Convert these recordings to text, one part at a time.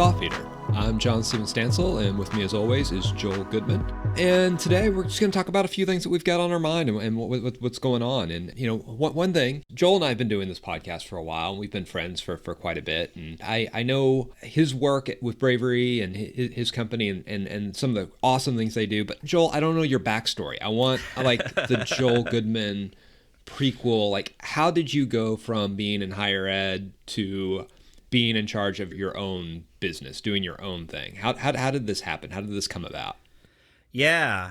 Thought Feeder. I'm John Steven Stansel, and with me as always is Joel Goodman. And today we're just going to talk about a few things that we've got on our mind and what's going on. And, you know, one thing, Joel and I have been doing this podcast for a while, and we've been friends for quite a bit. And I know his work with Bravery and his company and some of the awesome things they do. But Joel, I don't know your backstory. I want like the Joel Goodman prequel. Like, how did you go from being in higher ed to being in charge of your own business, doing your own thing? How did this happen? How did this come about? Yeah.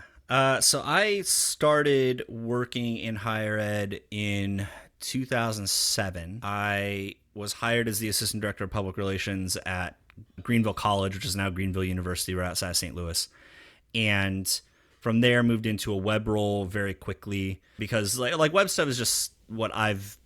So I started working in higher ed in 2007. I was hired as the assistant director of public relations at Greenville College, which is now Greenville University, right outside St. Louis. And from there moved into a web role very quickly because like web stuff is just what I've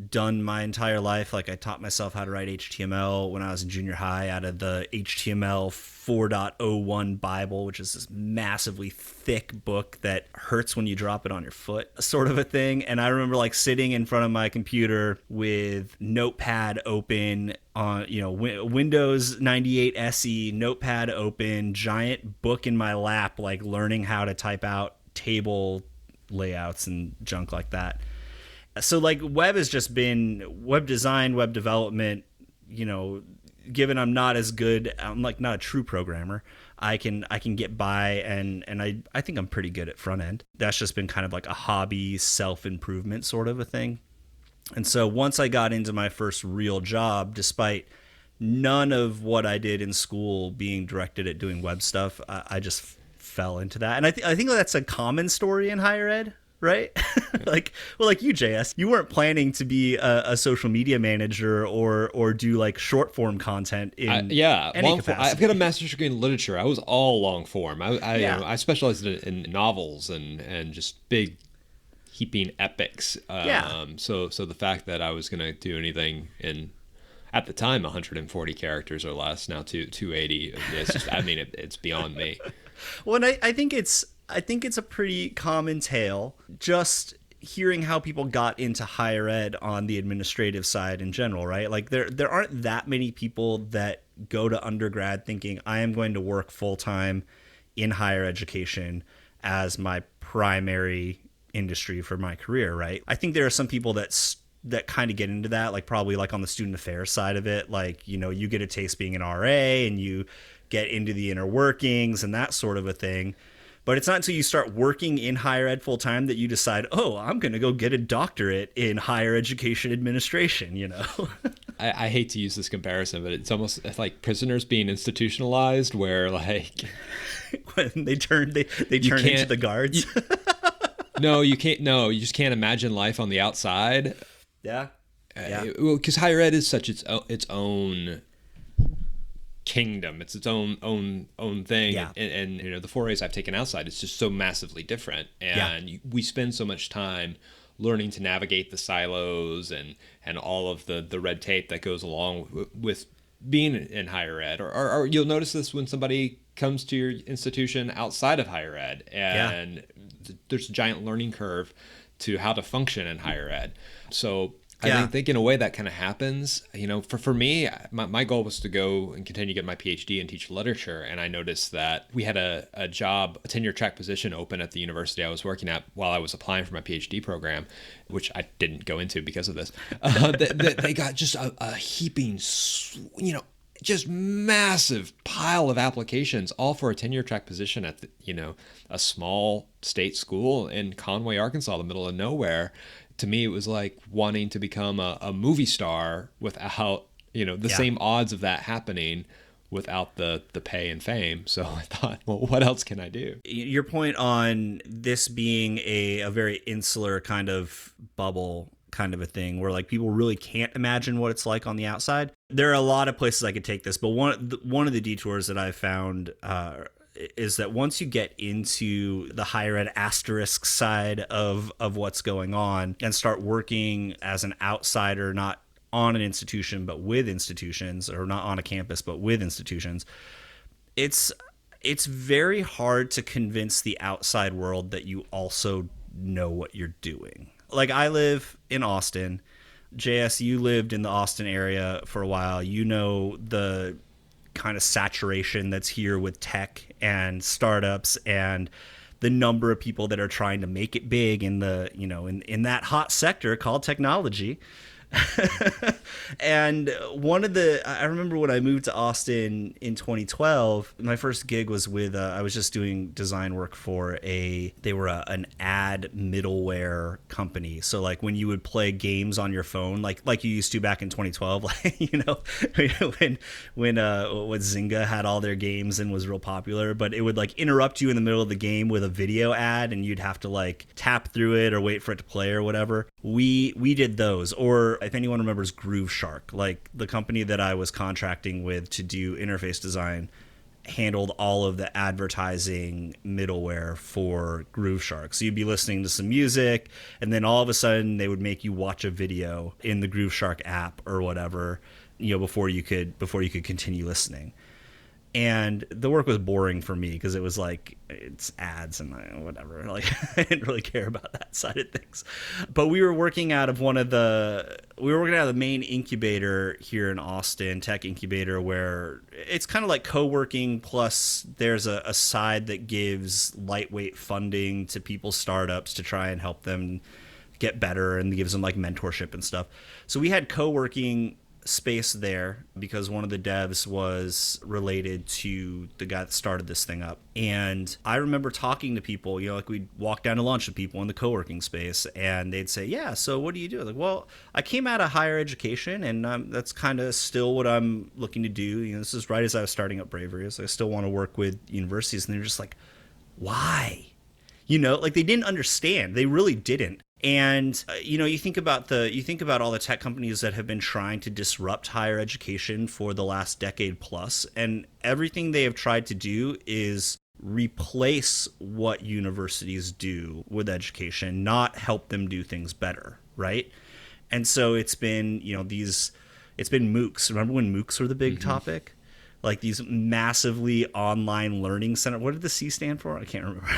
done my entire life. Like I taught myself how to write HTML when I was in junior high out of the HTML 4.01 Bible, which is this massively thick book that hurts when you drop it on your foot, sort of a thing. And I remember like sitting in front of my computer with Notepad open on, Windows 98 SE, Notepad open, giant book in my lap, like learning how to type out table layouts and junk like that. So like web has just been web design, web development, given I'm not as good, I'm like not a true programmer. I can get by and I think I'm pretty good at front end. That's just been kind of like a hobby, self-improvement sort of a thing. And so once I got into my first real job, despite none of what I did in school being directed at doing web stuff, I just fell into that. And I think that's a common story in higher ed. Right? like you, JS, you weren't planning to be a social media manager or do like short form content in any capacity. I've got a master's degree in literature. I was all long form. I specialized in novels and just big heaping epics. So the fact that I was going to do anything in, at the time, 140 characters or less, now 280, it's just, it's beyond me. Well, and I think it's a pretty common tale, just hearing how people got into higher ed on the administrative side in general, right? Like there aren't that many people that go to undergrad thinking I am going to work full time in higher education as my primary industry for my career, right? I think there are some people that kind of get into that, like probably like on the student affairs side of it, like, you get a taste being an RA and you get into the inner workings and that sort of a thing. But it's not until you start working in higher ed full time that you decide, oh, I'm going to go get a doctorate in higher education administration, I hate to use this comparison, but it's almost like prisoners being institutionalized where like when they turn into the guards. No, you can't. No, you just can't imagine life on the outside. Yeah. Because higher ed is such its own kingdom. It's its own thing. Yeah. And the forays I've taken outside, it's just so massively different. And we spend so much time learning to navigate the silos and all of the red tape that goes along with being in higher ed. Or you'll notice this when somebody comes to your institution outside of higher ed, and there's a giant learning curve to how to function in higher ed. So I think in a way that kind of happens. For me, my goal was to go and continue to get my PhD and teach literature. And I noticed that we had a job, a tenure track position open at the university I was working at while I was applying for my PhD program, which I didn't go into because of this. They got just a heaping, just massive pile of applications, all for a tenure track position at a small state school in Conway, Arkansas, the middle of nowhere. To me, it was like wanting to become a movie star without, the same odds of that happening without the pay and fame. So I thought, well, what else can I do? Your point on this being a very insular kind of bubble kind of a thing where like people really can't imagine what it's like on the outside. There are a lot of places I could take this, but one of the detours that I've found is that once you get into the higher ed asterisk side of what's going on and start working as an outsider, not on an institution, but with institutions, or not on a campus, but with institutions, it's very hard to convince the outside world that you also know what you're doing. Like I live in Austin. JS, you lived in the Austin area for a while. You know the kind of saturation that's here with tech and startups and the number of people that are trying to make it big in the, in that hot sector called technology. And I remember when I moved to Austin in 2012, my first gig was with, I was just doing design work for they were an ad middleware company. So like when you would play games on your phone, like you used to back in 2012, like, when Zynga had all their games and was real popular, but it would like interrupt you in the middle of the game with a video ad and you'd have to like tap through it or wait for it to play or whatever. We did those. Or if anyone remembers Groove Shark, like the company that I was contracting with to do interface design handled all of the advertising middleware for Groove Shark. So you'd be listening to some music and then all of a sudden they would make you watch a video in the Groove Shark app or whatever, before you could continue listening. And the work was boring for me because it was like, it's ads and whatever. Like, I didn't really care about that side of things. But we were working out of the main incubator here in Austin, tech incubator, where it's kind of like co-working plus there's a side that gives lightweight funding to people's startups to try and help them get better and gives them like mentorship and stuff. So we had co-working space there because one of the devs was related to the guy that started this thing up. And I remember talking to people, like we'd walk down to lunch with people in the co-working space and they'd say, yeah, so what do you do? Like, well, I came out of higher education and that's kind of still what I'm looking to do. This is right as I was starting up Bravery. So I still want to work with universities. And they're just like, why? Like they didn't understand. They really didn't. And you think about all the tech companies that have been trying to disrupt higher education for the last decade plus, and everything they have tried to do is replace what universities do with education, not help them do things better, right? And so it's been it's been MOOCs. Remember when MOOCs were the big topic? Like these massively online learning center. What did the C stand for? I can't remember.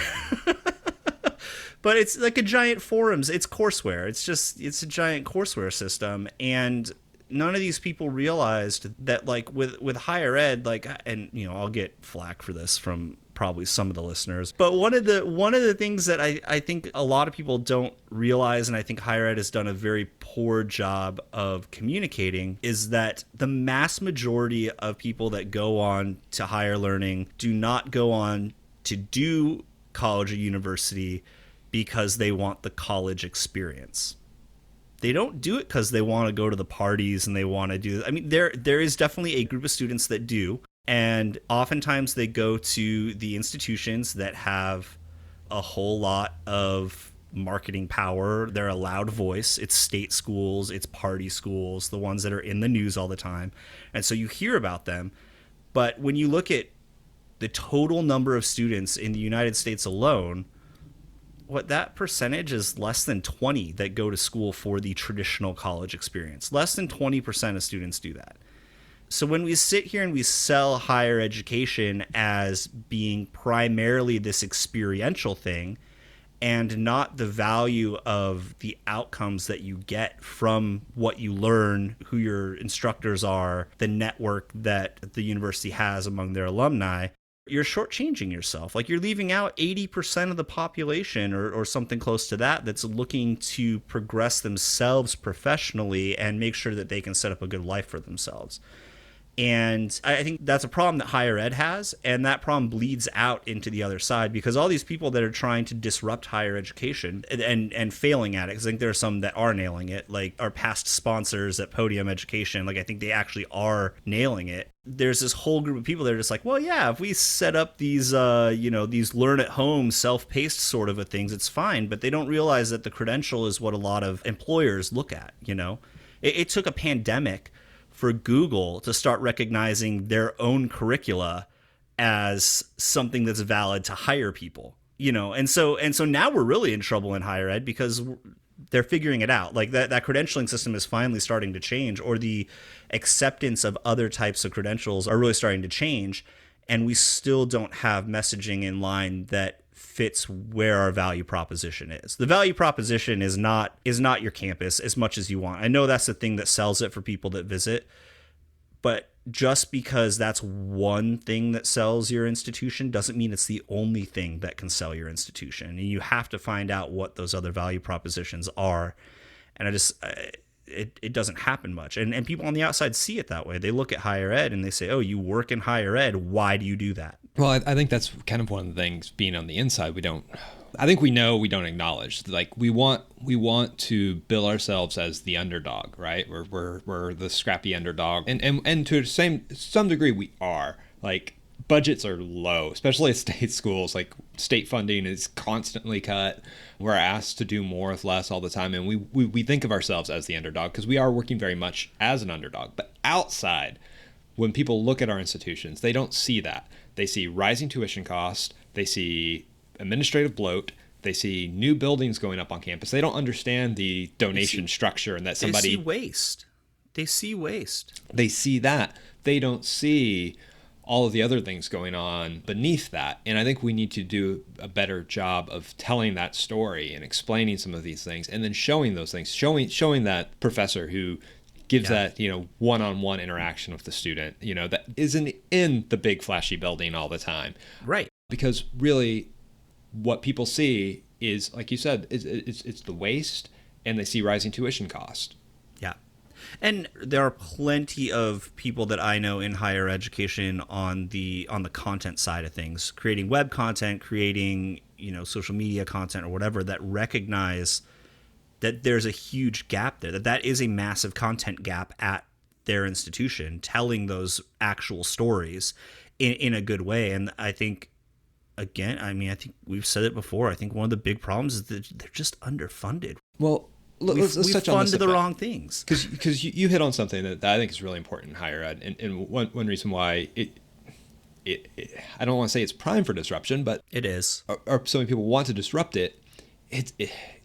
But it's like a giant forums. It's courseware. It's a giant courseware system. And none of these people realized that like with higher ed, like, and I'll get flack for this from probably some of the listeners. But one of the things that I think a lot of people don't realize, and I think higher ed has done a very poor job of communicating, is that the mass majority of people that go on to higher learning do not go on to do college or university because they want the college experience. They don't do it because they want to go to the parties and they want to do. I mean, there is definitely a group of students that do, and oftentimes they go to the institutions that have a whole lot of marketing power. They're a loud voice. It's state schools, it's party schools, the ones that are in the news all the time, and so you hear about them. But when you look at the total number of students in the United States alone, what that percentage is less than 20 that go to school for the traditional college experience. Less than 20% of students do that. So when we sit here and we sell higher education as being primarily this experiential thing and not the value of the outcomes that you get from what you learn, who your instructors are, the network that the university has among their alumni, you're shortchanging yourself. Like you're leaving out 80% of the population or something close to that that's looking to progress themselves professionally and make sure that they can set up a good life for themselves. And I think that's a problem that higher ed has, and that problem bleeds out into the other side because all these people that are trying to disrupt higher education and failing at it, because I think there are some that are nailing it, like our past sponsors at Podium Education, like I think they actually are nailing it. There's this whole group of people that are just like, well, yeah, if we set up these, these learn at home, self-paced sort of things, it's fine. But they don't realize that the credential is what a lot of employers look at. It took a pandemic for Google to start recognizing their own curricula as something that's valid to hire people, and so now we're really in trouble in higher ed because they're figuring it out. Like that credentialing system is finally starting to change, or the acceptance of other types of credentials are really starting to change. And we still don't have messaging in line that fits where our value proposition is. The value proposition is not your campus as much as you want. I know that's the thing that sells it for people that visit, but just because that's one thing that sells your institution doesn't mean it's the only thing that can sell your institution. And you have to find out what those other value propositions are. And it doesn't happen much. And people on the outside see it that way. They look at higher ed and they say, oh, you work in higher ed. Why do you do that? Well, I think that's kind of one of the things being on the inside. I think we know we don't acknowledge. Like we want to bill ourselves as the underdog, right? We're the scrappy underdog, and to some degree we are. Like budgets are low, especially at state schools. Like state funding is constantly cut. We're asked to do more with less all the time, and we think of ourselves as the underdog because we are working very much as an underdog. But outside, when people look at our institutions, they don't see that. They see rising tuition costs. They see administrative bloat. They see new buildings going up on campus. They don't understand the donation structure and that somebody... They see waste. They see waste. They see that. They don't see all of the other things going on beneath that. And I think we need to do a better job of telling that story and explaining some of these things and then showing those things, showing that professor who gives that, one-on-one interaction with the student, that isn't in the big flashy building all the time. Right. Because really what people see is, like you said, it's the waste, and they see rising tuition cost. Yeah. And there are plenty of people that I know in higher education on the content side of things, creating web content, creating, social media content or whatever, that recognize that there's a huge gap there, that is a massive content gap at their institution, telling those actual stories in a good way. And I think, again, I think we've said it before. I think one of the big problems is that they're just underfunded. Well, let's touch on this. We fund the wrong things. Because you hit on something that I think is really important in higher ed, and one reason why it I don't want to say it's prime for disruption, but it is. Or so many people want to disrupt it.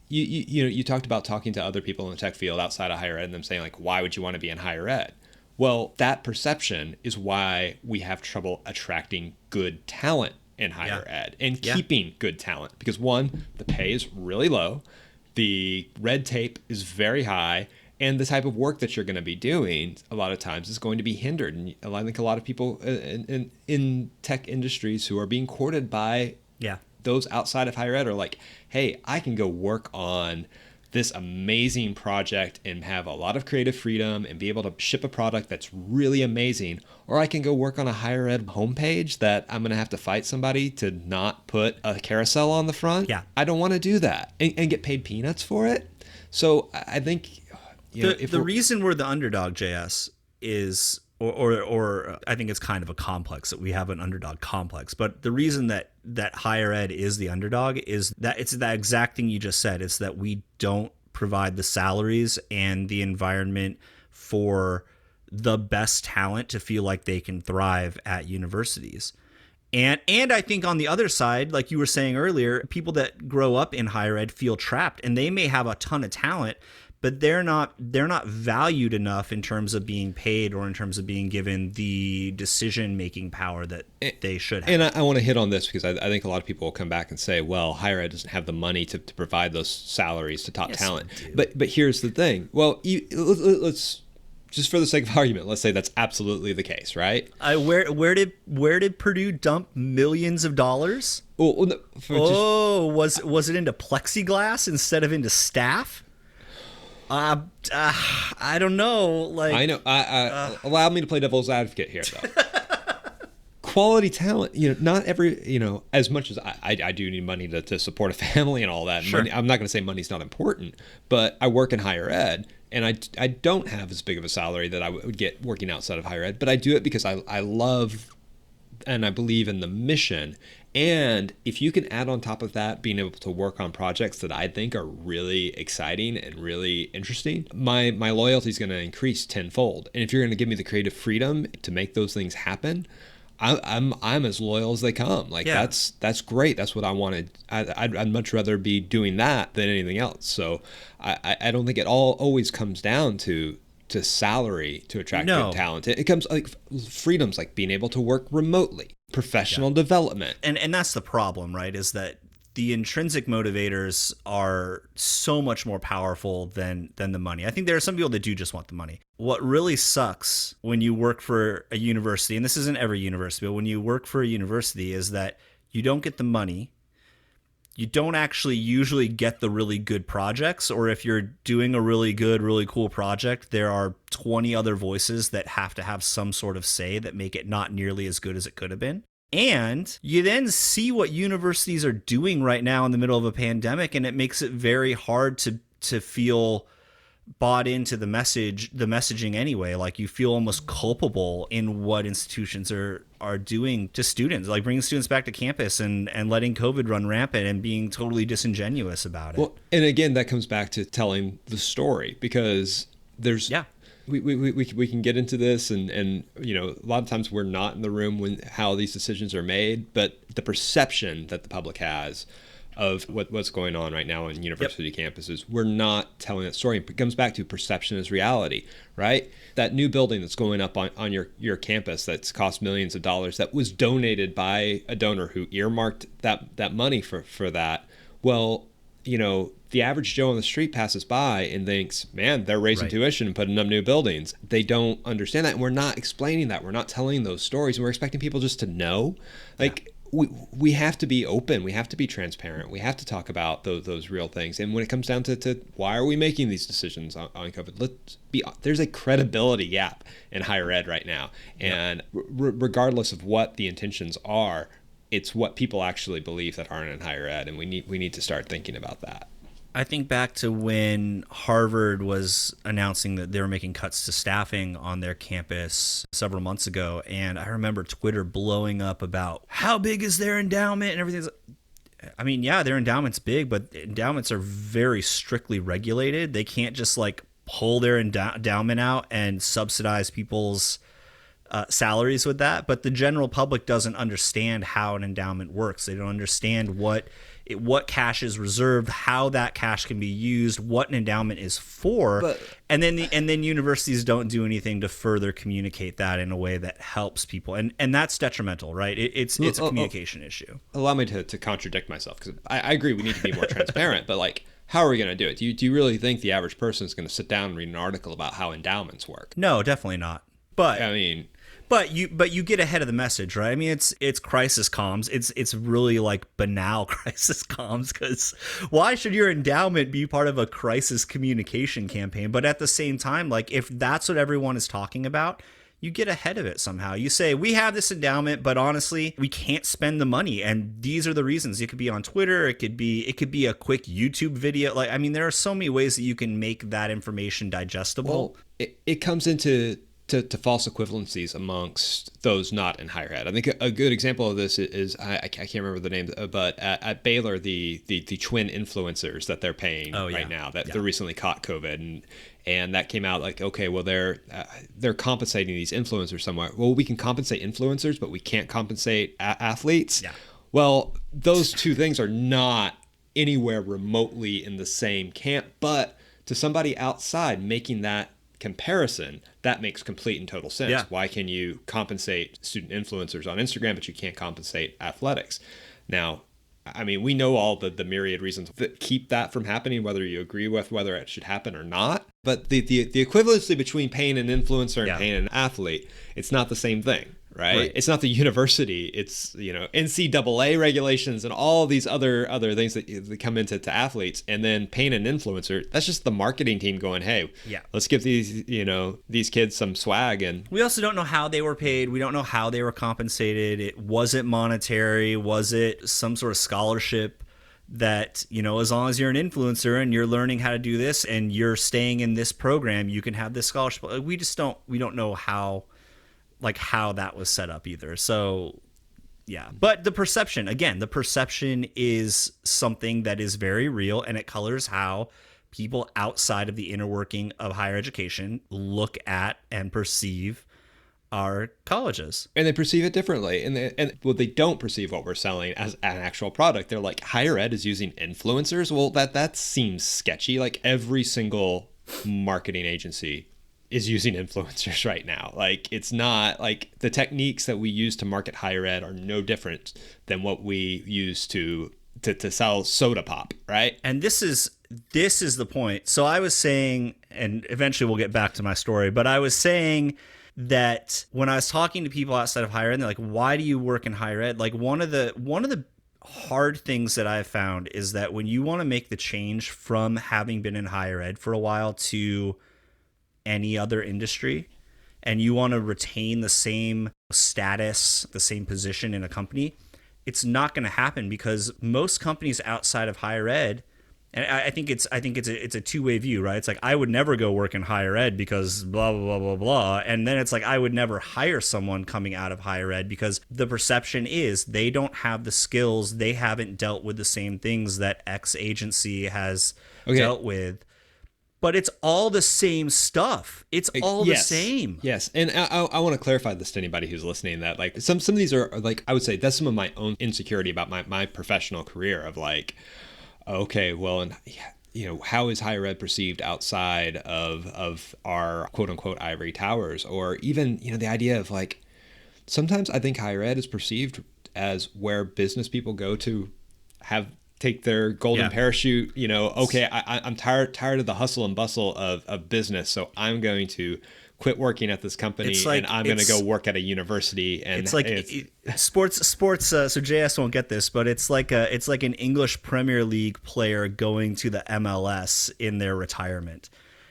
You talked about talking to other people in the tech field outside of higher ed and them saying, like, why would you want to be in higher ed? Well, that perception is why we have trouble attracting good talent in higher ed and keeping good talent. Because one, the pay is really low, the red tape is very high, and the type of work that you're going to be doing a lot of times is going to be hindered. And I think a lot of people in tech industries who are being courted by those outside of higher ed are like, hey, I can go work on this amazing project and have a lot of creative freedom and be able to ship a product that's really amazing. Or I can go work on a higher ed homepage that I'm going to have to fight somebody to not put a carousel on the front. Yeah. I don't want to do that and get paid peanuts for it. So I think the reason we're the underdog, JS, is or I think it's kind of a complex that we have an underdog complex. But the reason that higher ed is the underdog is that it's that exact thing you just said. It's that we don't provide the salaries and the environment for the best talent to feel like they can thrive at universities. And I think on the other side, like you were saying earlier, people that grow up in higher ed feel trapped, and they may have a ton of talent, but they're not valued enough in terms of being paid or in terms of being given the decision-making power that they should have. And I want to hit on this because I think a lot of people will come back and say, well, higher ed doesn't have the money to provide those salaries to top talent. But here's the thing. Well, let's just for the sake of argument, let's say that's absolutely the case, right? Where did Purdue dump millions of dollars? Was it into plexiglass instead of into staff? I don't know. I know. Allow me to play devil's advocate here, though. Quality talent, not every, as much as I do need money to support a family and all that. Sure. Money, I'm not going to say money's not important, but I work in higher ed, and I don't have as big of a salary that I would get working outside of higher ed, but I do it because I love and I believe in the mission. And if you can add on top of that being able to work on projects that I think are really exciting and really interesting, my loyalty is going to increase tenfold. And if you're going to give me the creative freedom to make those things happen, I'm as loyal as they come. That's great. That's what I wanted. I'd much rather be doing that than anything else. So I don't think it always comes down to salary to attract good talent. It comes like freedoms, like being able to work remotely, professional development. And that's the problem, right? Is that the intrinsic motivators are so much more powerful than the money. I think there are some people that do just want the money. What really sucks when you work for a university, and this isn't every university, but when you work for a university, is that you don't get the money. You don't actually usually get the really good projects, or if you're doing a really good, really cool project, there are 20 other voices that have to have some sort of say that make it not nearly as good as it could have been. And you then see what universities are doing right now in the middle of a pandemic, and it makes it very hard to feel bought into the messaging anyway. Like, you feel almost culpable in what institutions are doing to students, like bringing students back to campus and letting COVID run rampant and being totally disingenuous about it. Well, and again, that comes back to telling the story, because there's we can get into this, and you know, a lot of times we're not in the room when how these decisions are made, but the perception that the public has of what's going on right now on university campuses, we're not telling that story. It comes back to perception is reality, right? That new building that's going up on your campus that's cost millions of dollars, that was donated by a donor who earmarked that money for that. Well, you know, the average Joe on the street passes by and thinks, man, they're raising tuition and putting up new buildings. They don't understand that. And we're not explaining that. We're not telling those stories. And we're expecting people just to know. Like, we have to be open. We have to be transparent. We have to talk about those real things. And when it comes down to why are we making these decisions on COVID, there's a credibility gap in higher ed right now. And regardless of what the intentions are, it's what people actually believe that aren't in higher ed. And we need to start thinking about that. I think back to when Harvard was announcing that they were making cuts to staffing on their campus several months ago, and I remember Twitter blowing up about how big is their endowment and everything. I mean, yeah, their endowment's big, but endowments are very strictly regulated. They can't just like pull their endowment out and subsidize people's salaries with that. But the general public doesn't understand how an endowment works. They don't understand what cash is reserved, how that cash can be used, what an endowment is for, and then universities don't do anything to further communicate that in a way that helps people, and that's detrimental, right? It's a communication issue. Allow me to contradict myself, because I agree we need to be more transparent, but like, how are we going to do it? Do you really think the average person is going to sit down and read an article about how endowments work? No, definitely not. But I mean, But you get ahead of the message, right? I mean, it's crisis comms. It's really like banal crisis comms, because why should your endowment be part of a crisis communication campaign? But at the same time, like, if that's what everyone is talking about, you get ahead of it somehow. You say, we have this endowment, but honestly, we can't spend the money, and these are the reasons. It could be on Twitter, it could be a quick YouTube video. Like, I mean, there are so many ways that you can make that information digestible. Well, it comes into to false equivalencies amongst those not in higher ed. I think a good example of this is I can't remember the name, but at Baylor, the twin influencers that they're paying right now, that they recently caught COVID, and that came out like, okay, well, they're compensating these influencers somewhat. Well, we can compensate influencers, but we can't compensate athletes. Yeah. Well, those two things are not anywhere remotely in the same camp, but to somebody outside making that comparison, that makes complete and total sense. Why can you compensate student influencers on Instagram, but you can't compensate athletics? Now, I mean, we know all the myriad reasons that keep that from happening, whether you agree with whether it should happen or not. But the equivalency between paying an influencer and paying an athlete, it's not the same thing. Right? It's not the university. It's, you know, NCAA regulations and all these other things that come into athletes. And then paying an influencer, that's just the marketing team going, hey, let's give these kids some swag. And we also don't know how they were paid. We don't know how they were compensated. Was it monetary? Was it some sort of scholarship that, you know, as long as you're an influencer and you're learning how to do this and you're staying in this program, you can have this scholarship? We don't know how that was set up either. So but the perception is something that is very real, and it colors how people outside of the inner working of higher education look at and perceive our colleges. And they perceive it differently. And they don't perceive what we're selling as an actual product. They're like, higher ed is using influencers? Well, that seems sketchy. Like, every single marketing agency is using influencers right now. Like, it's not like the techniques that we use to market higher ed are no different than what we use to to sell soda pop, right? And this is the point. So I was saying, and eventually we'll get back to my story, but I was saying that when I was talking to people outside of higher ed, they're like, "Why do you work in higher ed?" Like one of the hard things that I've found is that when you want to make the change from having been in higher ed for a while to any other industry, and you want to retain the same status, the same position in a company, it's not going to happen because most companies outside of higher ed, and I think it's a two-way view, right? It's like I would never go work in higher ed because blah blah blah blah blah, and then it's like I would never hire someone coming out of higher ed because the perception is they don't have the skills, they haven't dealt with the same things that X agency has dealt with. But it's all the same stuff. It's all the same. Yes, and I want to clarify this to anybody who's listening that like some of these are like I would say that's some of my own insecurity about my professional career of like, okay, well, and how is higher ed perceived outside of our quote unquote ivory towers, or even the idea of like sometimes I think higher ed is perceived as where business people go to take their golden parachute, okay, I'm tired of the hustle and bustle of business, so I'm going to quit working at this company and I'm going to go work at a university. And it's like sports. So JS won't get this, but it's like an English Premier League player going to the MLS in their retirement.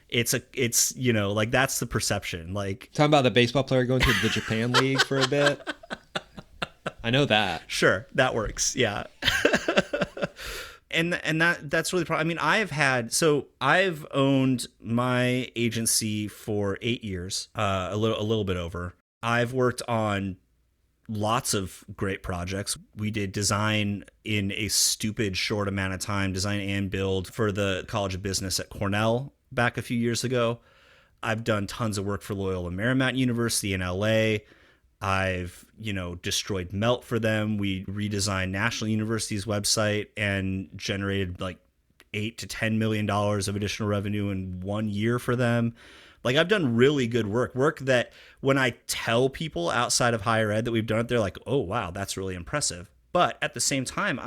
It's like that's the perception. Like talking about the baseball player going to the Japan League for a bit. I know that. Sure, that works. Yeah. And that's really I mean, I've owned my agency for 8 years, a little bit over. I've worked on lots of great projects. We did design in a stupid short amount of time, design and build for the College of Business at Cornell back a few years ago. I've done tons of work for Loyola Marymount University in LA. I've, destroyed Melt for them. We redesigned National University's website and generated like $8 to $10 million of additional revenue in 1 year for them. Like I've done really good work that when I tell people outside of higher ed that we've done it, they're like, oh, wow, that's really impressive. But at the same time,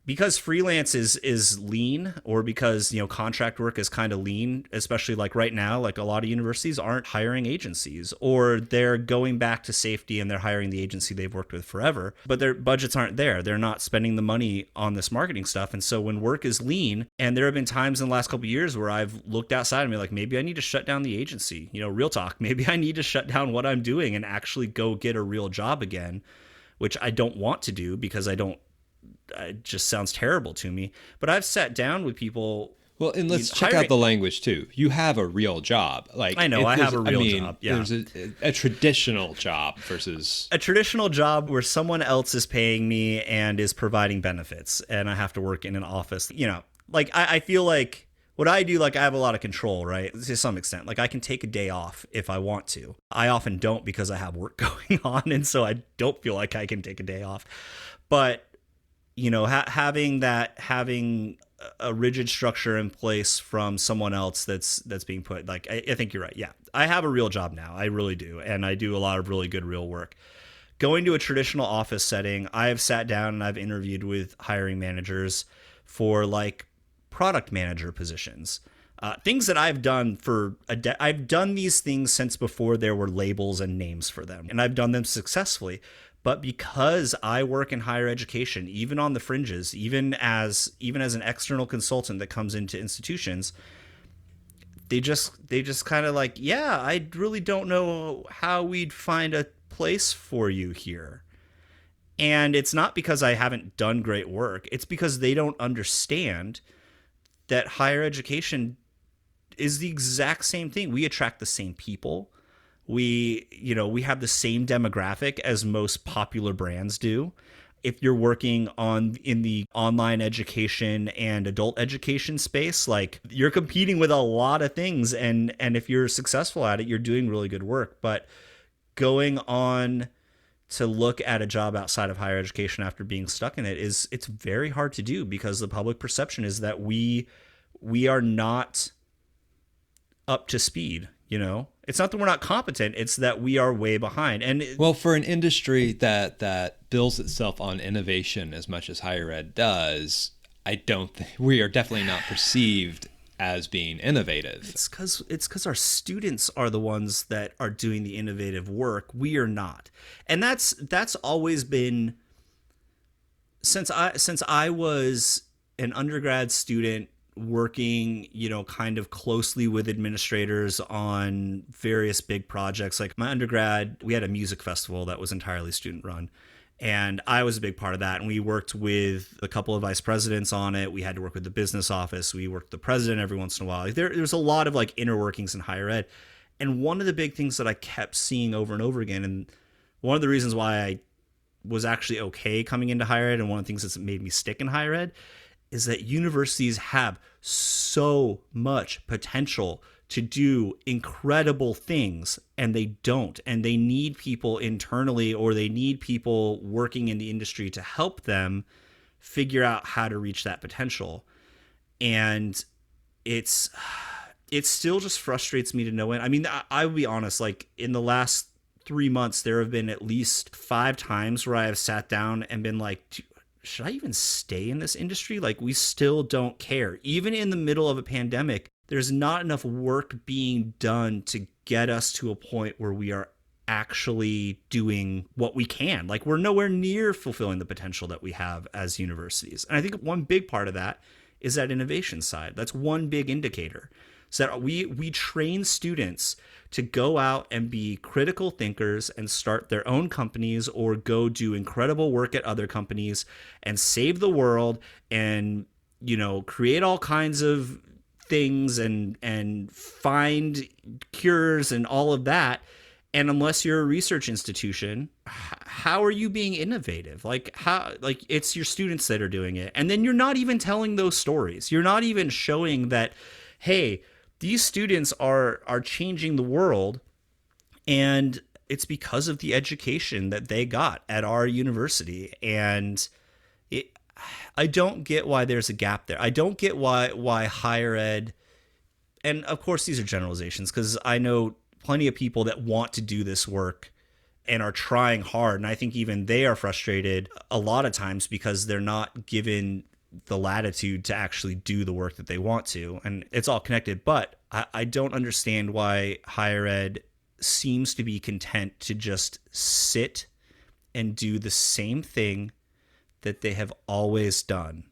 because freelance is lean, or because contract work is kind of lean, especially like right now, like a lot of universities aren't hiring agencies, or they're going back to safety and they're hiring the agency they've worked with forever, but their budgets aren't there. They're not spending the money on this marketing stuff. And so when work is lean, and there have been times in the last couple of years where I've looked outside and be like, maybe I need to shut down the agency, real talk, maybe I need to shut down what I'm doing and actually go get a real job again, which I don't want to do because it just sounds terrible to me. But I've sat down with people. Well, and let's check out the language too. You have a real job. Like I know I have a real job. Yeah. There's a traditional job versus a traditional job where someone else is paying me and is providing benefits, and I have to work in an office. Like I feel like what I do, like I have a lot of control, right? To some extent. Like I can take a day off if I want to. I often don't because I have work going on, and so I don't feel like I can take a day off. But having a rigid structure in place from someone else that's being put, like I think you're right. Yeah, I have a real job now. I really do, and I do a lot of really good real work. Going to a traditional office setting, I have sat down and I've interviewed with hiring managers for like product manager positions. Things that I've done I've done these things since before there were labels and names for them, and I've done them successfully. But because I work in higher education, even on the fringes, even as an external consultant that comes into institutions, they just kind of like, yeah, I really don't know how we'd find a place for you here. And it's not because I haven't done great work. It's because they don't understand that higher education is the exact same thing. We attract the same people. We have the same demographic as most popular brands do. If you're working in the online education and adult education space, like you're competing with a lot of things, and if you're successful at it, you're doing really good work. But going on to look at a job outside of higher education after being stuck in it's very hard to do because the public perception is that we are not up to speed, It's not that we're not competent, it's that we are way behind. And Well, for an industry that bills itself on innovation as much as higher ed does, I don't think we are definitely not perceived as being innovative. it's because our students are the ones that are doing the innovative work. We are not. And that's always been, since I was an undergrad student working, kind of closely with administrators on various big projects. Like my undergrad, we had a music festival that was entirely student run. And I was a big part of that. And we worked with a couple of vice presidents on it. We had to work with the business office. We worked with the president every once in a while. Like there's a lot of like inner workings in higher ed. And one of the big things that I kept seeing over and over again, and one of the reasons why I was actually okay coming into higher ed, and one of the things that's made me stick in higher ed, is that universities have so much potential to do incredible things, and they don't. And they need people internally, or they need people working in the industry to help them figure out how to reach that potential. And it's it still just frustrates me to no end. I mean, I will be honest, like in the last 3 months, there have been at least 5 times where I have sat down and been like, should I even stay in this industry? Like, we still don't care. Even in the middle of a pandemic, there's not enough work being done to get us to a point where we are actually doing what we can. Like, we're nowhere near fulfilling the potential that we have as universities. And I think one big part of that is that innovation side. That's one big indicator. So that we train students to go out and be critical thinkers and start their own companies, or go do incredible work at other companies and save the world, and create all kinds of things and find cures and all of that. And unless you're a research institution, how are you being innovative? Like it's your students that are doing it. And then you're not even telling those stories. You're not even showing that, hey, these students are changing the world, and it's because of the education that they got at our university. And I don't get why there's a gap there. I don't get why higher ed, and of course these are generalizations, because I know plenty of people that want to do this work and are trying hard, and I think even they are frustrated a lot of times because they're not given the latitude to actually do the work that they want to. And it's all connected. But I don't understand why higher ed seems to be content to just sit and do the same thing that they have always done.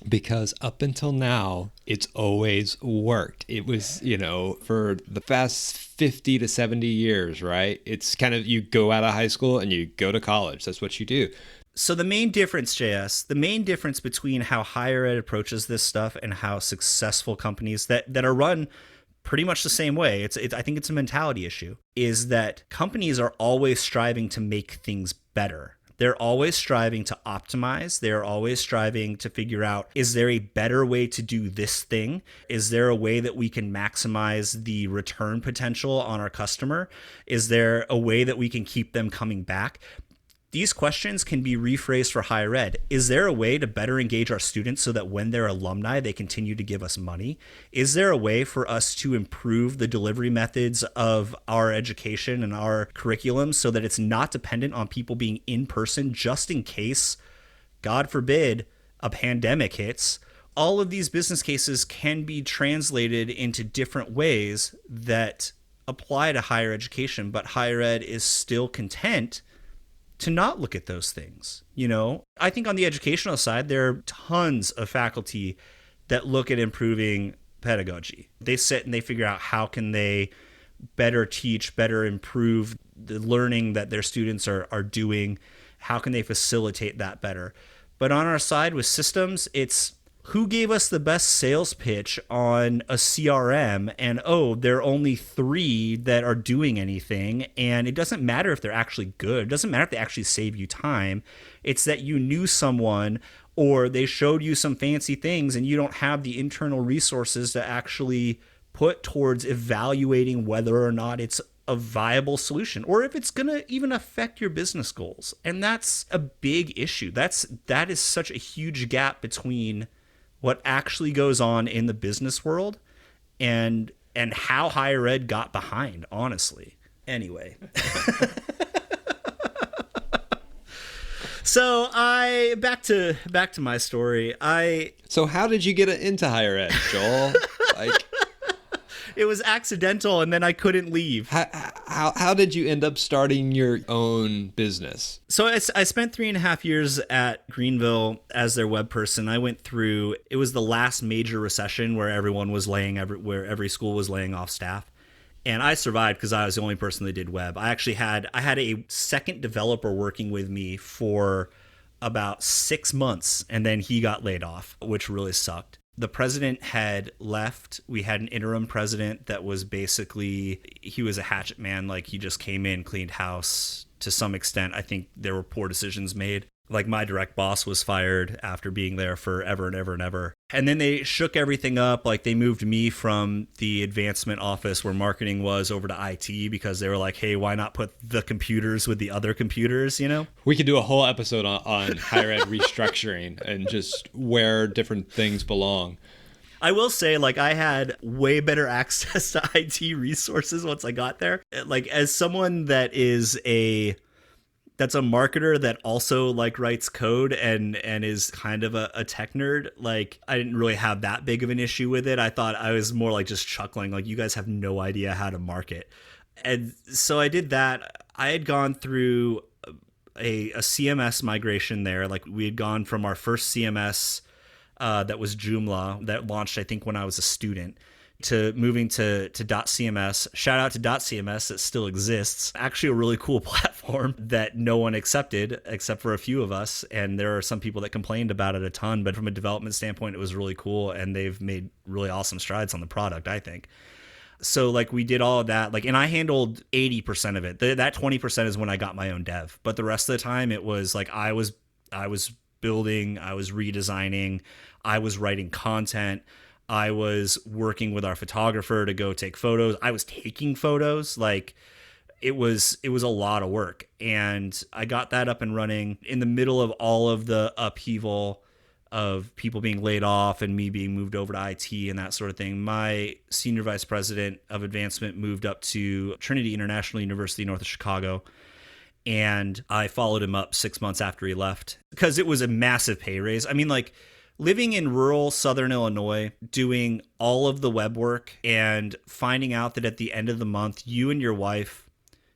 Because up until now, it's always worked. It was, for the past 50 to 70 years, right? It's kind of, you go out of high school and you go to college. That's what you do. So the main difference, JS, the main difference between how higher ed approaches this stuff and how successful companies that are run pretty much the same way, I think it's a mentality issue, is that companies are always striving to make things better. They're always striving to optimize. They're always striving to figure out, is there a better way to do this thing? Is there a way that we can maximize the return potential on our customer? Is there a way that we can keep them coming back? These questions can be rephrased for higher ed. Is there a way to better engage our students so that when they're alumni, they continue to give us money? Is there a way for us to improve the delivery methods of our education and our curriculum so that it's not dependent on people being in person, just in case, God forbid, a pandemic hits? All of these business cases can be translated into different ways that apply to higher education, but higher ed is still content to not look at those things. I think on the educational side, there are tons of faculty that look at improving pedagogy. They sit and they figure out how can they better teach, better improve the learning that their students are doing. How can they facilitate that better? But on our side with systems, it's who gave us the best sales pitch on a CRM, and there are only 3 that are doing anything, and it doesn't matter if they're actually good. It doesn't matter if they actually save you time. It's that you knew someone, or they showed you some fancy things, and you don't have the internal resources to actually put towards evaluating whether or not it's a viable solution, or if it's going to even affect your business goals. And that's a big issue. That is such a huge gap between what actually goes on in the business world and and how higher ed got behind, honestly. Anyway. So back to my story. So how did you get into higher ed, Joel? Like, it was accidental, and then I couldn't leave. how did you end up starting your own business? So I spent 3.5 years at Greenville as their web person. I went through, it was the last major recession where where every school was laying off staff. And I survived because I was the only person that did web. I had a second developer working with me for about 6 months, and then he got laid off, which really sucked. The president had left. We had an interim president that was basically, he was a hatchet man. Like, he just came in, cleaned house to some extent. I think there were poor decisions made. Like, my direct boss was fired after being there forever and ever and ever. And then they shook everything up. Like, they moved me from the advancement office where marketing was over to IT because they were like, hey, why not put the computers with the other computers, you know? We could do a whole episode on higher ed restructuring and just where different things belong. I will say, like, I had way better access to IT resources once I got there. Like, as someone that's a marketer that also like writes code and is kind of a tech nerd, like, I didn't really have that big of an issue with it. I thought I was more like just chuckling, like, you guys have no idea how to market. And so I did that. I had gone through a CMS migration there. Like, we had gone from our first CMS that was Joomla that launched, I think, when I was a student, to moving to .cms. Shout out to .cms, that still exists. Actually a really cool platform that no one accepted except for a few of us, and there are some people that complained about it a ton, but from a development standpoint it was really cool, and they've made really awesome strides on the product, I think. So, like, we did all of that, like, and I handled 80% of it. That 20% is when I got my own dev, but the rest of the time it was like I was building, I was redesigning, I was writing content, I was working with our photographer to go take photos. I was taking photos. Like, it was a lot of work. And I got that up and running in the middle of all of the upheaval of people being laid off and me being moved over to IT and that sort of thing. My senior vice president of advancement moved up to Trinity International University north of Chicago. And I followed him up 6 months after he left because it was a massive pay raise. I mean, like, living in rural Southern Illinois, doing all of the web work and finding out that at the end of the month, you and your wife,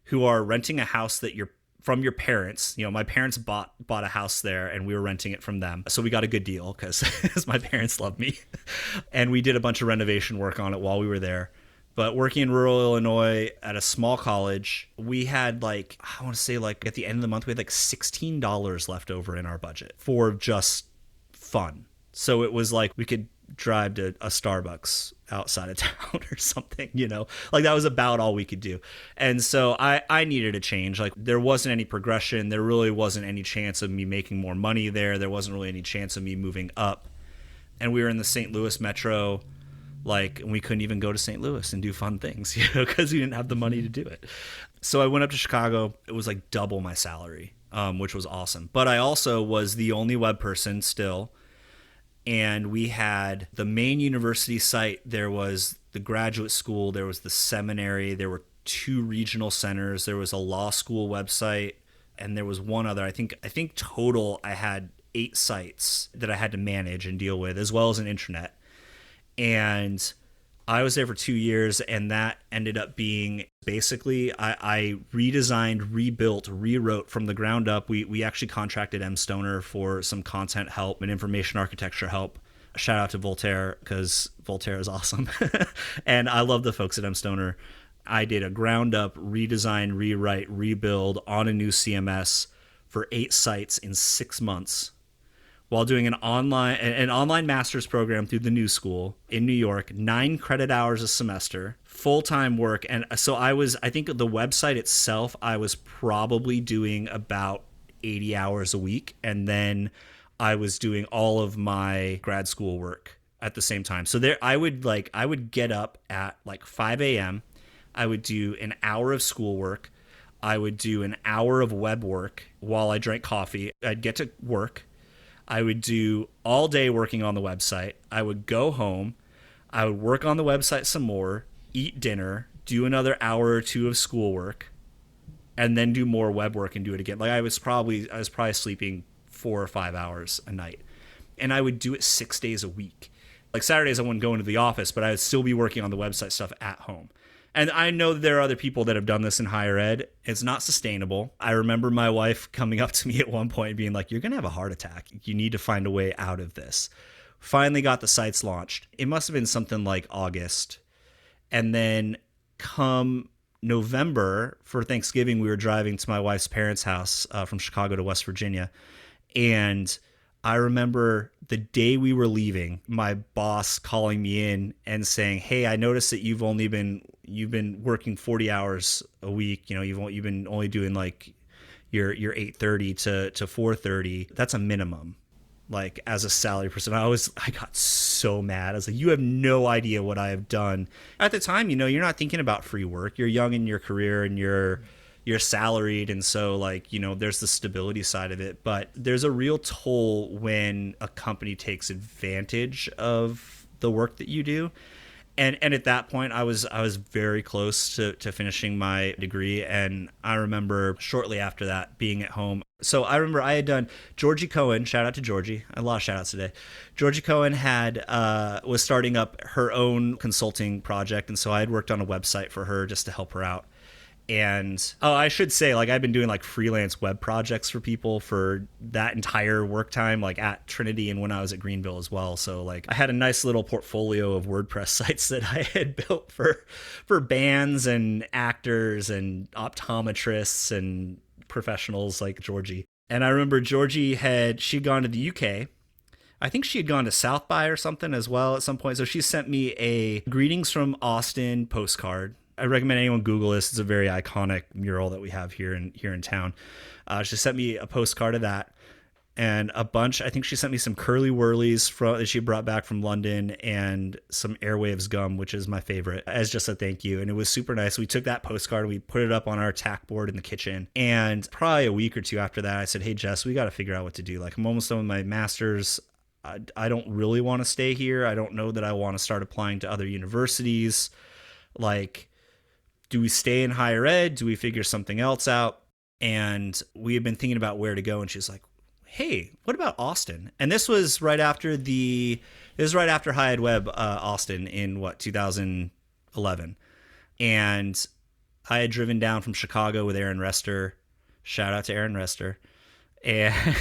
who are renting a house that you're from your parents, you know, my parents bought a house there and we were renting it from them. So we got a good deal because my parents love me. And we did a bunch of renovation work on it while we were there. But working in rural Illinois at a small college, we had, like, I want to say, like, at the end of the month, we had like $16 left over in our budget for just fun. So it was like we could drive to a Starbucks outside of town or something, you know, like that was about all we could do. And so I needed a change. Like, there wasn't any progression. There really wasn't any chance of me making more money there. There wasn't really any chance of me moving up. And we were in the St. Louis metro, like, and we couldn't even go to St. Louis and do fun things, you know, because we didn't have the money to do it. So I went up to Chicago. It was like double my salary, which was awesome. But I also was the only web person still. And we had the main university site. There was the graduate school. There was the seminary. There were 2 regional centers. There was a law school website. And there was one other. I think total I had 8 sites that I had to manage and deal with, as well as an intranet. And I was there for 2 years, and that ended up being basically I redesigned, rebuilt, rewrote from the ground up. We actually contracted M. Stoner for some content help and information architecture help. Shout out to Voltaire, because Voltaire is awesome. And I love the folks at M. Stoner. I did a ground up redesign, rewrite, rebuild on a new CMS for 8 sites in 6 months, while doing an online master's program through the New School in New York, 9 credit hours a semester, full-time work. And so I think the website itself, I was probably doing about 80 hours a week. And then I was doing all of my grad school work at the same time. So I would get up at like 5 a.m. I would do an hour of schoolwork. I would do an hour of web work while I drank coffee. I'd get to work. I would do all day working on the website. I would go home. I would work on the website some more, eat dinner, do another hour or two of schoolwork, and then do more web work and do it again. Like I was probably sleeping 4 or 5 hours a night, and I would do it 6 days a week. Like Saturdays I wouldn't go into the office, but I would still be working on the website stuff at home. And I know that there are other people that have done this in higher ed. It's not sustainable. I remember my wife coming up to me at one point being like, "You're going to have a heart attack. You need to find a way out of this." Finally got the sites launched. It must have been something like August. And then come November for Thanksgiving, we were driving to my wife's parents' house from Chicago to West Virginia. And I remember the day we were leaving, my boss calling me in and saying, "Hey, I noticed that you've been working 40 hours a week. You know, you've been only doing like your 8:30 to 4:30. That's a minimum." Like as a salary person, I got so mad. I was like, "You have no idea what I have done." At the time, you're not thinking about free work. You're young in your career and you're salaried, and so like, there's the stability side of it, but there's a real toll when a company takes advantage of the work that you do. And at that point, I was very close to finishing my degree, and I remember shortly after that being at home. So I remember I had done Georgie Cohen. Shout out to Georgie. A lot of shout outs today. Georgie Cohen was starting up her own consulting project, and so I had worked on a website for her just to help her out. And I should say, like, I've been doing like freelance web projects for people for that entire work time, like at Trinity and when I was at Greenville as well. So like I had a nice little portfolio of WordPress sites that I had built for bands and actors and optometrists and professionals like Georgie. And I remember she'd gone to the UK. I think she had gone to South by or something as well at some point. So she sent me a greetings from Austin postcard. I recommend anyone Google this. It's a very iconic mural that we have here in town. She sent me a postcard of that and a bunch. I think she sent me some Curly Whirlies that she brought back from London and some Airwaves gum, which is my favorite, as just a thank you. And it was super nice. We took that postcard and we put it up on our tack board in the kitchen. And probably a week or two after that, I said, "Hey, Jess, we got to figure out what to do. Like, I'm almost done with my master's. I don't really want to stay here. I don't know that I want to start applying to other universities. Like, do we stay in higher ed? Do we figure something else out?" And we had been thinking about where to go. And she's like, "Hey, what about Austin?" And this was right after High Ed Web Austin in 2011. And I had driven down from Chicago with Aaron Rester. Shout out to Aaron Rester. And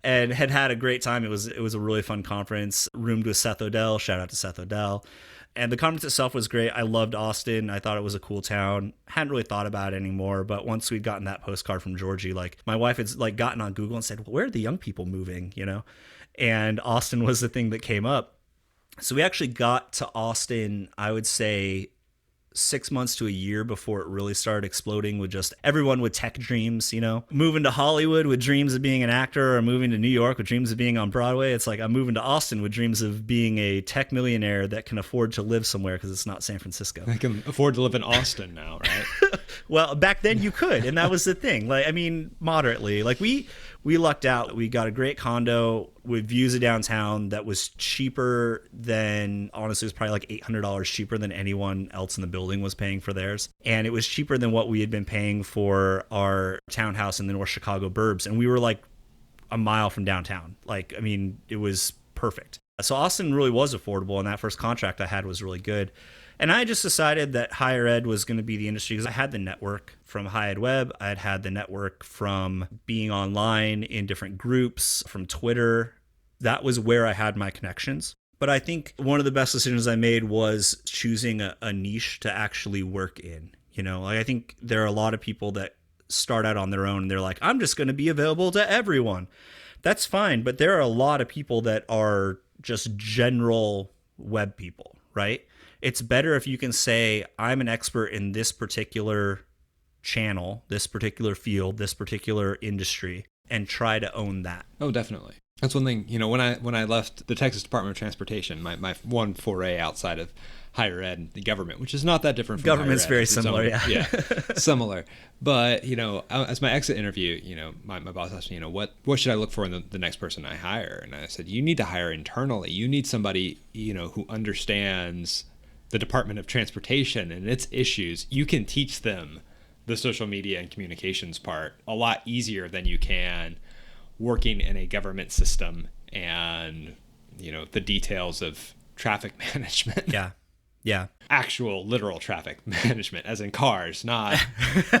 had a great time. It was a really fun conference. Roomed with Seth Odell. Shout out to Seth Odell. And the conference itself was great. I loved Austin. I thought it was a cool town. Hadn't really thought about it anymore, but once we'd gotten that postcard from Georgie, like my wife had like gotten on Google and said, "Well, where are the young people moving?" And Austin was the thing that came up. So we actually got to Austin, I would say 6 months to a year before it really started exploding with just everyone with tech dreams, moving to Hollywood with dreams of being an actor, or moving to New York with dreams of being on Broadway. It's like I'm moving to Austin with dreams of being a tech millionaire that can afford to live somewhere because it's not San Francisco. I can afford to live in Austin now, right? Well, back then you could, and that was the thing. Like, I mean, moderately. Like we lucked out. We got a great condo with views of downtown that was cheaper than, honestly, it was probably like $800 cheaper than anyone else in the building was paying for theirs. And it was cheaper than what we had been paying for our townhouse in the North Chicago burbs. And we were like a mile from downtown. Like, I mean, it was perfect. So Austin really was affordable, and that first contract I had was really good. And I just decided that higher ed was going to be the industry because I had the network from High Ed Web. I had the network from being online in different groups, from Twitter. That was where I had my connections. But I think one of the best decisions I made was choosing a niche to actually work in. Like I think there are a lot of people that start out on their own and they're like, "I'm just going to be available to everyone." That's fine. But there are a lot of people that are just general web people, right? It's better if you can say, "I'm an expert in this particular channel, this particular field, this particular industry," and try to own that. Oh, definitely. That's one thing, when I left the Texas Department of Transportation, my one foray outside of higher ed and the government, which is not that different from government's higher ed. Very similar, yeah. Similar. But, as my exit interview, my boss asked me, what should I look for in the next person I hire? And I said, you need to hire internally. You need somebody, who understands the Department of Transportation and its issues, you can teach them the social media and communications part a lot easier than you can working in a government system and, the details of traffic management. Yeah. Yeah. Actual literal traffic management, as in cars, not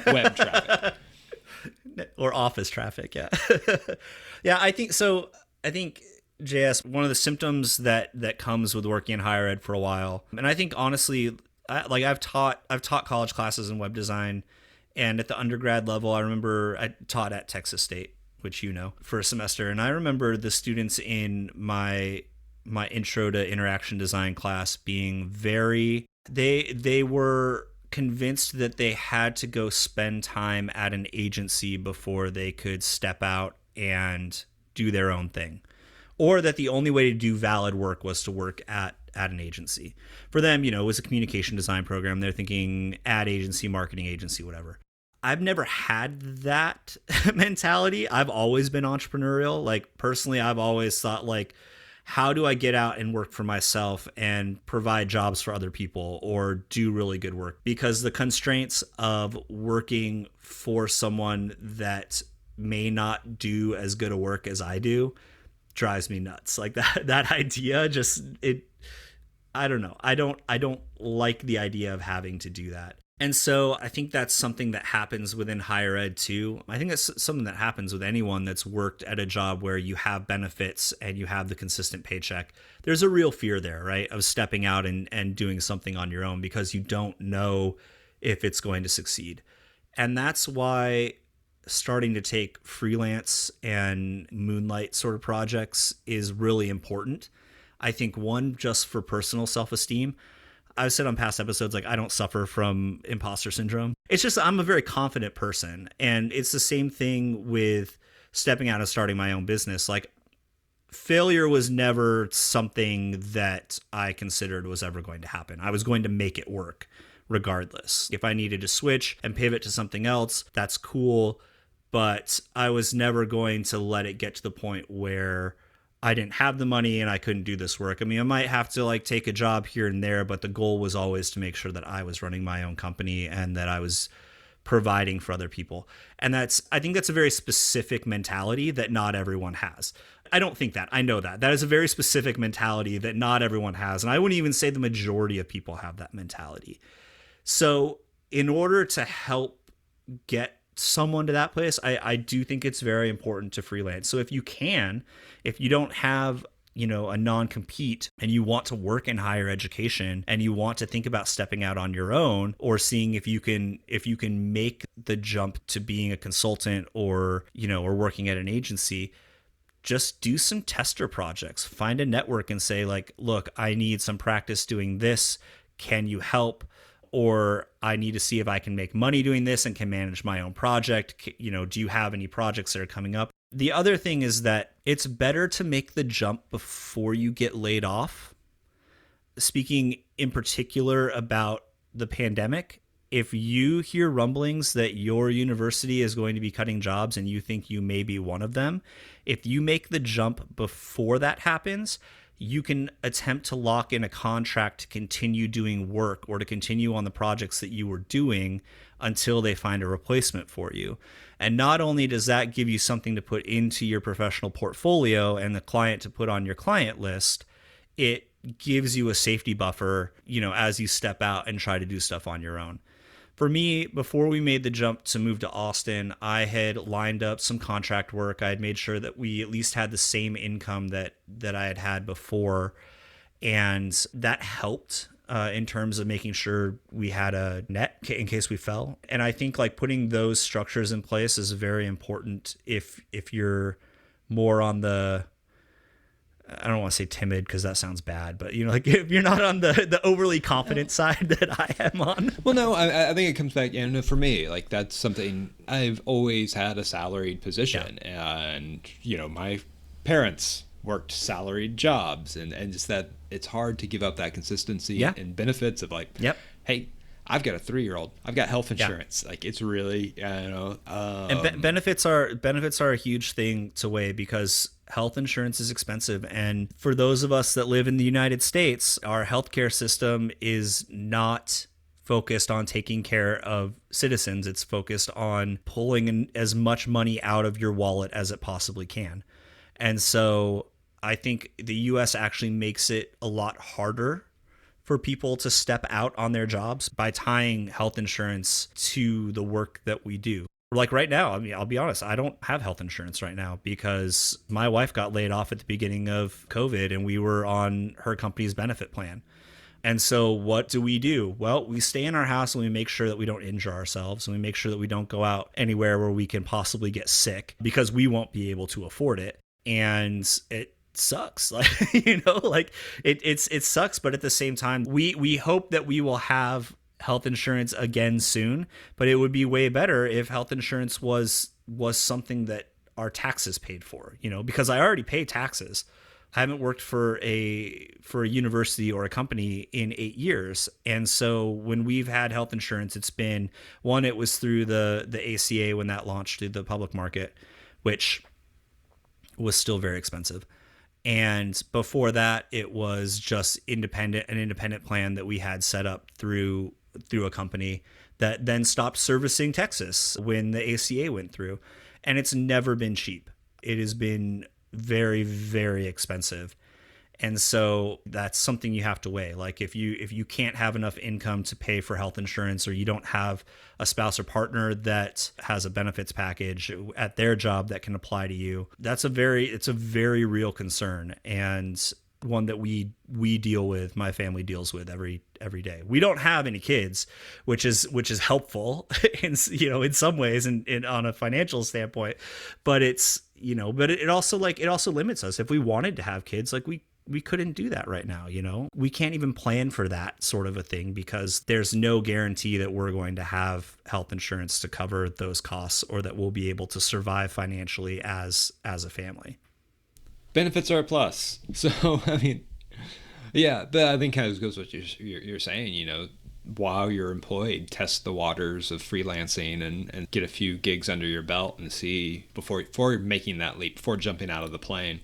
web traffic. Or office traffic. Yeah. Yeah. I think so. I think JS, one of the symptoms that comes with working in higher ed for a while. And I think honestly, I've taught college classes in web design, and at the undergrad level, I remember I taught at Texas State, which for a semester. And I remember the students in my intro to interaction design class being they were convinced that they had to go spend time at an agency before they could step out and do their own thing, or that the only way to do valid work was to work at an agency. For them, it was a communication design program. They're thinking ad agency, marketing agency, whatever. I've never had that mentality. I've always been entrepreneurial. Like personally, I've always thought like, how do I get out and work for myself and provide jobs for other people or do really good work? Because the constraints of working for someone that may not do as good a work as I do drives me nuts. Like that idea I don't know. I don't like the idea of having to do that. And so I think that's something that happens within higher ed too. I think that's something that happens with anyone that's worked at a job where you have benefits and you have the consistent paycheck. There's a real fear there, right, of stepping out and doing something on your own because you don't know if it's going to succeed. And that's why starting to take freelance and moonlight sort of projects is really important. I think one, just for personal self-esteem. I've said on past episodes, like I don't suffer from imposter syndrome. It's just I'm a very confident person. And it's the same thing with stepping out and starting my own business. Like failure was never something that I considered was ever going to happen. I was going to make it work regardless. If I needed to switch and pivot to something else, that's cool. But I was never going to let it get to the point where I didn't have the money and I couldn't do this work. I mean, I might have to like take a job here and there, but the goal was always to make sure that I was running my own company and that I was providing for other people. And I think that's a very specific mentality that not everyone has. I don't think that. I know that. That is a very specific mentality that not everyone has. And I wouldn't even say the majority of people have that mentality. So in order to help get someone to that place, I do think it's very important to freelance. So if you don't have, a non-compete and you want to work in higher education and you want to think about stepping out on your own or seeing if you can make the jump to being a consultant or working at an agency, just do some tester projects. Find a network and say like, look, I need some practice doing this. Can you help? Or I need to see if I can make money doing this and can manage my own project. Do you have any projects that are coming up? The other thing is that it's better to make the jump before you get laid off. Speaking in particular about the pandemic, if you hear rumblings that your university is going to be cutting jobs and you think you may be one of them, if you make the jump before that happens, you can attempt to lock in a contract to continue doing work or to continue on the projects that you were doing until they find a replacement for you. And not only does that give you something to put into your professional portfolio and the client to put on your client list, it gives you a safety buffer, as you step out and try to do stuff on your own. For me, before we made the jump to move to Austin, I had lined up some contract work. I had made sure that we at least had the same income that I had had before. And that helped in terms of making sure we had a net in case we fell. And I think like putting those structures in place is very important if you're more on the, I don't want to say timid because that sounds bad, but like if you're not on the overly confident side that I am on. Well, no, I think it comes back, for me, like that's something I've always had a salaried position, and my parents worked salaried jobs, and just that it's hard to give up that consistency and benefits of like, hey, I've got a 3-year-old. I've got health Yeah. insurance. Like it's really, And benefits are a huge thing to weigh because health insurance is expensive. And for those of us that live in the United States, our healthcare system is not focused on taking care of citizens. It's focused on pulling in as much money out of your wallet as it possibly can. And so I think the US actually makes it a lot harder for people to step out on their jobs by tying health insurance to the work that we do. Like right now, I mean, I'll be honest, I don't have health insurance right now because my wife got laid off at the beginning of COVID and we were on her company's benefit plan. And so what do? Well, we stay in our house and we make sure that we don't injure ourselves and we make sure that we don't go out anywhere where we can possibly get sick because we won't be able to afford it. And it sucks. Like, like it sucks, but at the same time, we hope that we will have health insurance again soon, but it would be way better if health insurance was something that our taxes paid for, because I already pay taxes. I haven't worked for a university or a company in 8 years. And so when we've had health insurance, it's been one, it was through the ACA when that launched through the public market, which was still very expensive. And before that, it was just an independent plan that we had set up through a company that then stopped servicing Texas when the ACA went through. And it's never been cheap. It has been very, very expensive. And so that's something you have to weigh. Like if you can't have enough income to pay for health insurance, or you don't have a spouse or partner that has a benefits package at their job that can apply to you, it's a very real concern, and one that we deal with, my family deals with every day. We don't have any kids, which is helpful in some ways and on a financial standpoint, but it also limits us. If we wanted to have kids, like we couldn't do that right now. We can't even plan for that sort of a thing because there's no guarantee that we're going to have health insurance to cover those costs, or that we'll be able to survive financially as a family. Benefits are a plus. So, I mean, yeah, but I think kind of goes what you're saying, while you're employed, test the waters of freelancing and get a few gigs under your belt and see before making that leap, before jumping out of the plane.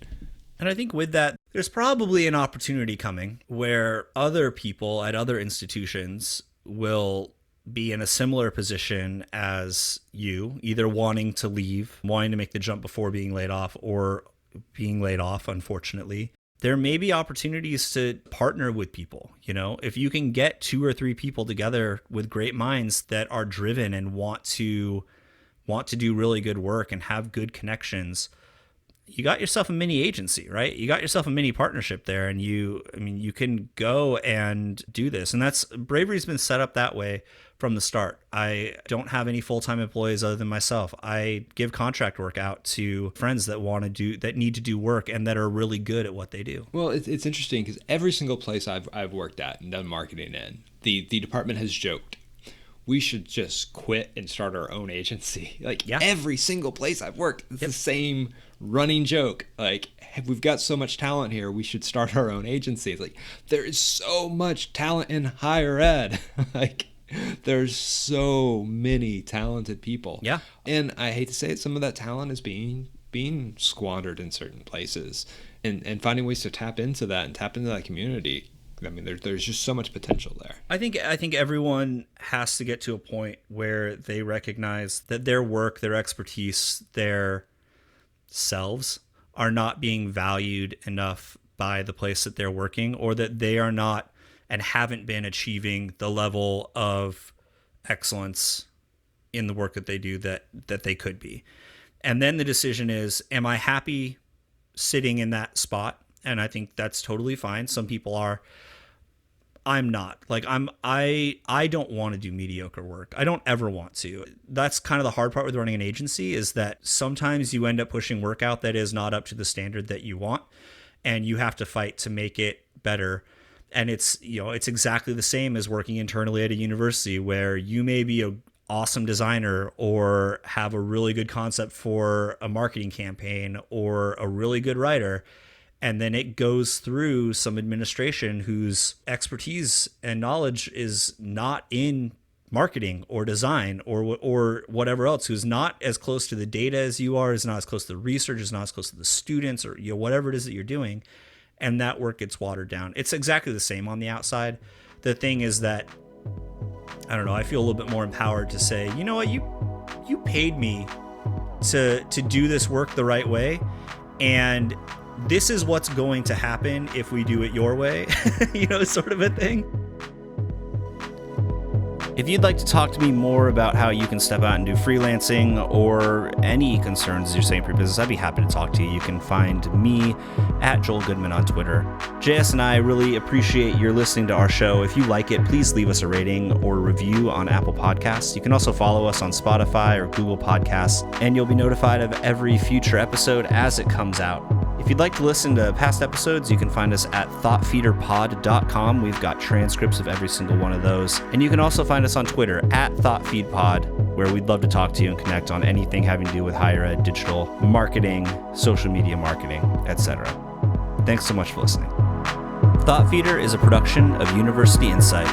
And I think with that, there's probably an opportunity coming where other people at other institutions will be in a similar position as you, either wanting to leave, wanting to make the jump before being laid off, or being laid off, unfortunately. There may be opportunities to partner with people. If you can get 2 or 3 people together with great minds that are driven and want to do really good work and have good connections, you got yourself a mini agency, right? You got yourself a mini partnership there, and you can go and do this. And Bravery's been set up that way from the start. I don't have any full-time employees other than myself. I give contract work out to friends that need to do work and that are really good at what they do. Well, it's interesting because every single place I've worked at and done marketing in, the department has joked, we should just quit and start our own agency. Like, yeah. Every single place I've worked, it's the same running joke. Like, we've got so much talent here, we should start our own agency. It's like, there is so much talent in higher ed. Like, there's so many talented people. Yeah. And I hate to say it, some of that talent is being squandered in certain places. And finding ways to tap into that and tap into that community. I mean, there's just so much potential there. I think everyone has to get to a point where they recognize that their work, their expertise, their selves are not being valued enough by the place that they're working, or that they are not and haven't been achieving the level of excellence in the work that they do that they could be. And then the decision is, am I happy sitting in that spot? And I think that's totally fine. Some people are. I'm not. Like, I don't want to do mediocre work. I don't ever want to. That's kind of the hard part with running an agency, is that sometimes you end up pushing work out that is not up to the standard that you want, and you have to fight to make it better. And it's exactly the same as working internally at a university, where you may be an awesome designer or have a really good concept for a marketing campaign or a really good writer, and then it goes through some administration whose expertise and knowledge is not in marketing or design or whatever else, who's not as close to the data as you are, is not as close to the research, is not as close to the students, or whatever it is that you're doing, and that work gets watered down. It's exactly the same on the outside. The thing is that, I don't know, I feel a little bit more empowered to say, you know what, you paid me to do this work the right way, and this is what's going to happen if we do it your way, sort of a thing. If you'd like to talk to me more about how you can step out and do freelancing or any concerns you're saying for your business, I'd be happy to talk to you. You can find me at Joel Goodman on Twitter. JS and I really appreciate your listening to our show. If you like it, please leave us a rating or review on Apple Podcasts. You can also follow us on Spotify or Google Podcasts, and you'll be notified of every future episode as it comes out. If you'd like to listen to past episodes, you can find us at thoughtfeederpod.com. We've got transcripts of every single one of those. And you can also find us on Twitter at thoughtfeedpod, where we'd love to talk to you and connect on anything having to do with higher ed, digital marketing, social media marketing, etc. Thanks so much for listening. Thought Feeder is a production of University Insight.